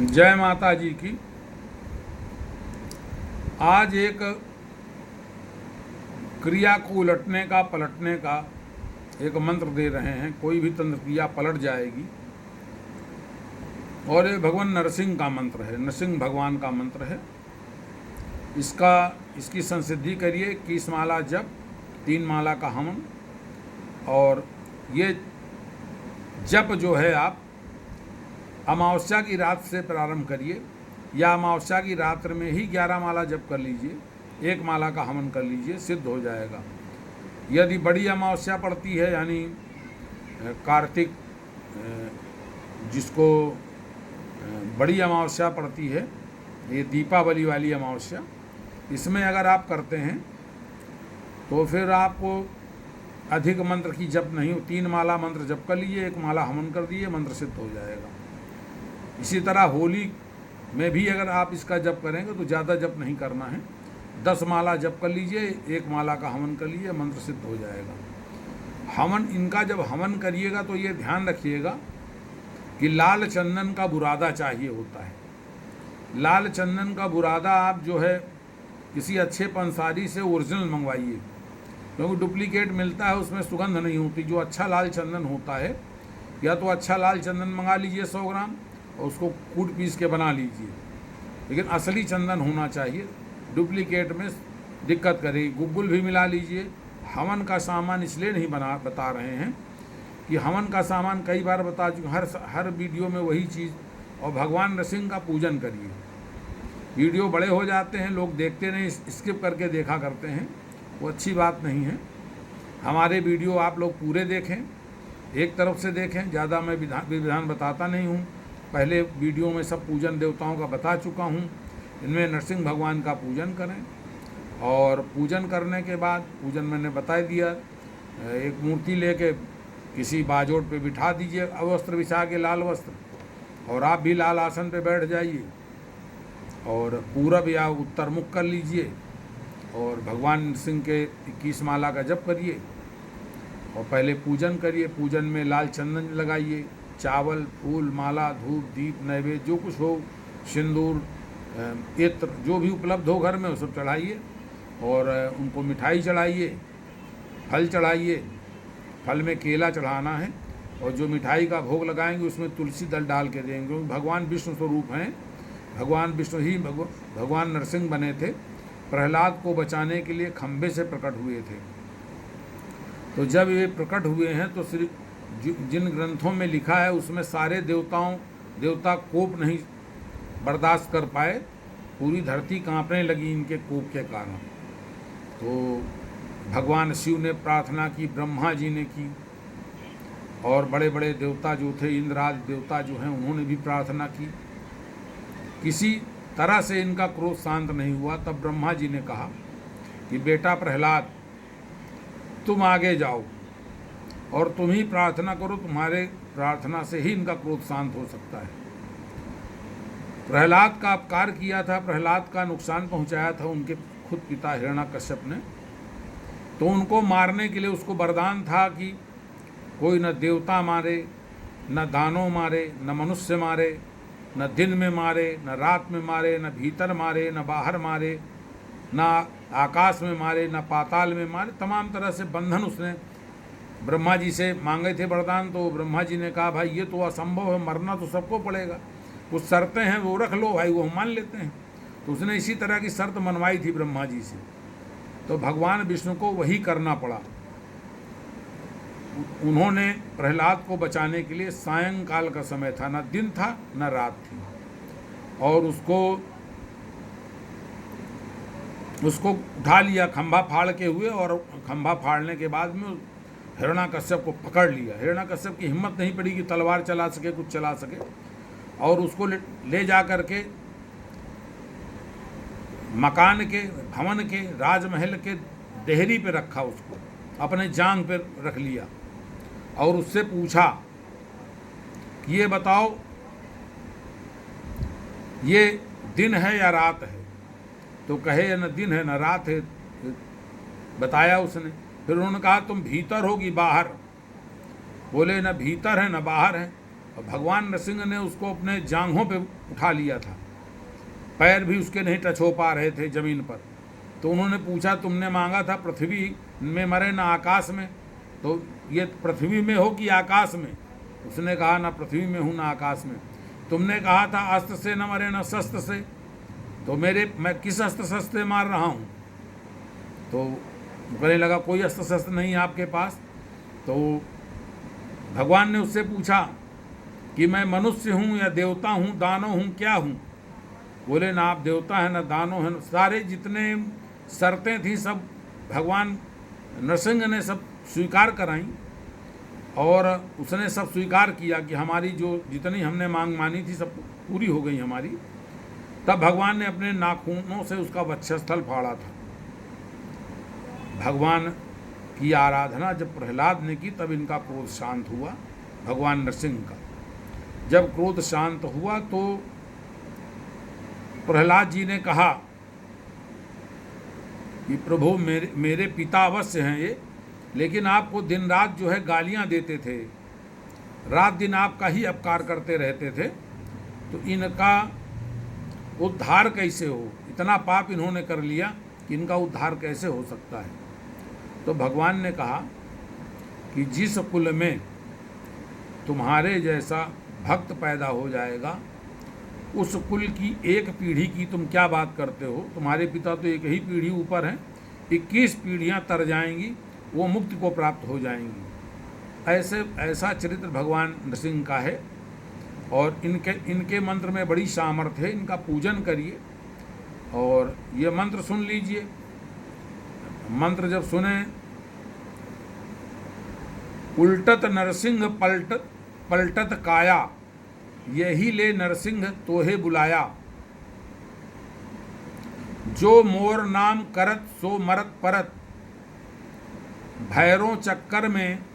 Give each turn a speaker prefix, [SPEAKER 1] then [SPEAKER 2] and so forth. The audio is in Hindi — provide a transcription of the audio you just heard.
[SPEAKER 1] जय माता जी की। आज एक क्रिया को उलटने का पलटने का एक मंत्र दे रहे हैं। कोई भी तंत्र क्रिया पलट जाएगी और ये भगवान नरसिंह का मंत्र है, नरसिंह भगवान का मंत्र है। इसकी संसिद्धि करिए। 21 माला जप, 3 माला का हवन। और ये जप जो है आप अमावस्या की रात से प्रारंभ करिए या अमावस्या की रात्र में ही 11 माला जप कर लीजिए, 1 माला का हवन कर लीजिए, सिद्ध हो जाएगा। यदि बड़ी अमावस्या पड़ती है यानी कार्तिक, जिसको बड़ी अमावस्या पड़ती है, ये दीपावली वाली अमावस्या, इसमें अगर आप करते हैं तो फिर आपको अधिक मंत्र की जप नहीं, 3 माला मंत्र जप कर लीजिए, 1 माला हवन कर दीजिए, मंत्र सिद्ध हो जाएगा। इसी तरह होली में भी अगर आप इसका जप करेंगे तो ज़्यादा जप नहीं करना है, 10 माला जप कर लीजिए, 1 माला का हवन कर लीजिए, मंत्र सिद्ध हो जाएगा। हवन इनका जब हवन करिएगा तो ये ध्यान रखिएगा कि लाल चंदन का बुरादा चाहिए होता है। लाल चंदन का बुरादा आप जो है किसी अच्छे पंसारी से ओरिजिनल मंगवाइए, क्योंकि डुप्लीकेट मिलता है, उसमें सुगंध नहीं होती। जो अच्छा लाल चंदन होता है, या तो अच्छा लाल चंदन मंगा लीजिए 100 ग्राम और उसको कूट पीस के बना लीजिए, लेकिन असली चंदन होना चाहिए। डुप्लीकेट में दिक्कत करेगी। गुग्गुल भी मिला लीजिए। हवन का सामान इसलिए नहीं बता रहे हैं कि हवन का सामान कई बार बता चुके, हर वीडियो में वही चीज़। और भगवान नरसिंह का पूजन करिए। वीडियो बड़े हो जाते हैं, लोग देखते नहीं, स्किप करके देखा करते हैं, वो अच्छी बात नहीं है। हमारे वीडियो आप लोग पूरे देखें, एक तरफ से देखें। ज़्यादा मैं विधान बताता नहीं हूँ। पहले वीडियो में सब पूजन देवताओं का बता चुका हूँ। इनमें नरसिंह भगवान का पूजन करें और पूजन करने के बाद, पूजन मैंने बता दिया, एक मूर्ति लेके किसी बाजोट पे बिठा दीजिए, अवस्त्र बिछा के, लाल वस्त्र, और आप भी लाल आसन पे बैठ जाइए और पूरब या उत्तर मुख कर लीजिए और भगवान नरसिंह के 21 माला का जप करिए और पहले पूजन करिए। पूजन में लाल चंदन लगाइए, चावल, फूल, माला, धूप, दीप, नैवेद्य जो कुछ हो, सिंदूर, इत्र, जो भी उपलब्ध हो घर में वो सब चढ़ाइए और उनको मिठाई चढ़ाइए, फल चढ़ाइए। फल में केला चढ़ाना है और जो मिठाई का भोग लगाएंगे उसमें तुलसी दल डाल के देंगे, क्योंकि भगवान विष्णु स्वरूप हैं। भगवान विष्णु ही भगवान नरसिंह बने थे। प्रहलाद को बचाने के लिए खंबे से प्रकट हुए थे। तो जब ये प्रकट हुए हैं तो श्री जिन ग्रंथों में लिखा है उसमें सारे देवता कोप नहीं बर्दाश्त कर पाए, पूरी धरती कांपने लगी इनके कोप के कारण। तो भगवान शिव ने प्रार्थना की, ब्रह्मा जी ने की, और बड़े बड़े देवता जो थे, इंद्र आदि देवता जो हैं, उन्होंने भी प्रार्थना की। किसी तरह से इनका क्रोध शांत नहीं हुआ। तब ब्रह्मा जी ने कहा कि बेटा प्रहलाद, तुम आगे जाओ और तुम ही प्रार्थना करो, तुम्हारे प्रार्थना से ही इनका क्रोध शांत हो सकता है। प्रहलाद का अपकार किया था, प्रहलाद का नुकसान पहुंचाया था उनके खुद पिता हिरण्यकश्यप ने। तो उनको मारने के लिए उसको वरदान था कि कोई न देवता मारे, न दानव मारे, न मनुष्य मारे, न दिन में मारे, न रात में मारे, न भीतर मारे, न बाहर मारे, न आकाश में मारे, न पाताल में मारे। तमाम तरह से बंधन उसने ब्रह्मा जी से मांगे थे वरदान। तो ब्रह्मा जी ने कहा भाई ये तो असंभव है, मरना तो सबको पड़ेगा, कुछ शर्तें हैं वो रख लो भाई, वो हम मान लेते हैं। तो उसने इसी तरह की शर्त मनवाई थी ब्रह्मा जी से। तो भगवान विष्णु को वही करना पड़ा। उन्होंने प्रहलाद को बचाने के लिए, सायंकाल का समय था, न दिन था न रात थी, और उसको उठा लिया खंभा फाड़ के हुए, और खंभा फाड़ने के बाद में हिरण्यकश्यप को पकड़ लिया। हिरण्यकश्यप की हिम्मत नहीं पड़ी कि तलवार चला सके, कुछ चला सके, और उसको ले जा कर के मकान के, भवन के, राजमहल के देहरी पे रखा, उसको अपने जांग पे रख लिया और उससे पूछा कि ये बताओ ये दिन है या रात है। तो कहे न दिन है न रात है, बताया उसने। फिर उन्होंने कहा तुम भीतर हो कि बाहर? बोले न भीतर है न बाहर है। और भगवान नरसिंह ने उसको अपने जांघों पे उठा लिया था, पैर भी उसके नहीं टच हो पा रहे थे ज़मीन पर। तो उन्होंने पूछा, तुमने मांगा था पृथ्वी में मरे ना आकाश में, तो ये पृथ्वी में हो कि आकाश में? उसने कहा, ना पृथ्वी में हूँ ना आकाश में। तुमने कहा था अस्त्र से न मरे न शस्त्र से, तो मैं किस अस्त्र शस्त्र से मार रहा हूँ? तो कहने लगा, कोई अस्त्र शस्त्र नहीं है आपके पास। तो भगवान ने उससे पूछा कि मैं मनुष्य हूँ या देवता हूँ, दानव हूँ, क्या हूँ? बोले, ना आप देवता हैं ना दानव हैं। सारे जितने शर्तें थी सब भगवान नरसिंह ने सब स्वीकार कराई, और उसने सब स्वीकार किया कि हमारी जो जितनी हमने मांग मानी थी सब पूरी हो गई हमारी। तब भगवान ने अपने नाखूनों से उसका वक्षस्थल फाड़ा था। भगवान की आराधना जब प्रहलाद ने की तब इनका क्रोध शांत हुआ, भगवान नरसिंह का। जब क्रोध शांत हुआ तो प्रहलाद जी ने कहा कि प्रभु मेरे पिता अवश्य हैं ये, लेकिन आपको दिन रात जो है गालियां देते थे, रात दिन आपका ही अपकार करते रहते थे, तो इनका उद्धार कैसे हो? इतना पाप इन्होंने कर लिया कि इनका उद्धार कैसे हो सकता है? तो भगवान ने कहा कि जिस कुल में तुम्हारे जैसा भक्त पैदा हो जाएगा, उस कुल की एक पीढ़ी की तुम क्या बात करते हो? तुम्हारे पिता तो एक ही पीढ़ी ऊपर हैं, 21 पीढ़ियां तर जाएंगी, वो मुक्ति को प्राप्त हो जाएंगी। ऐसा चरित्र भगवान नरसिंह का है, और इनके मंत्र में बड़ी सामर्थ्य है। इनका पूजन करिए और ये मंत्र सुन लीजिए। मंत्र जब सुने, उल्टत नरसिंह पलटत काया, यही ले नरसिंह तोहे बुलाया, जो मोर नाम करत सो मरत परत, भैरों चक्कर में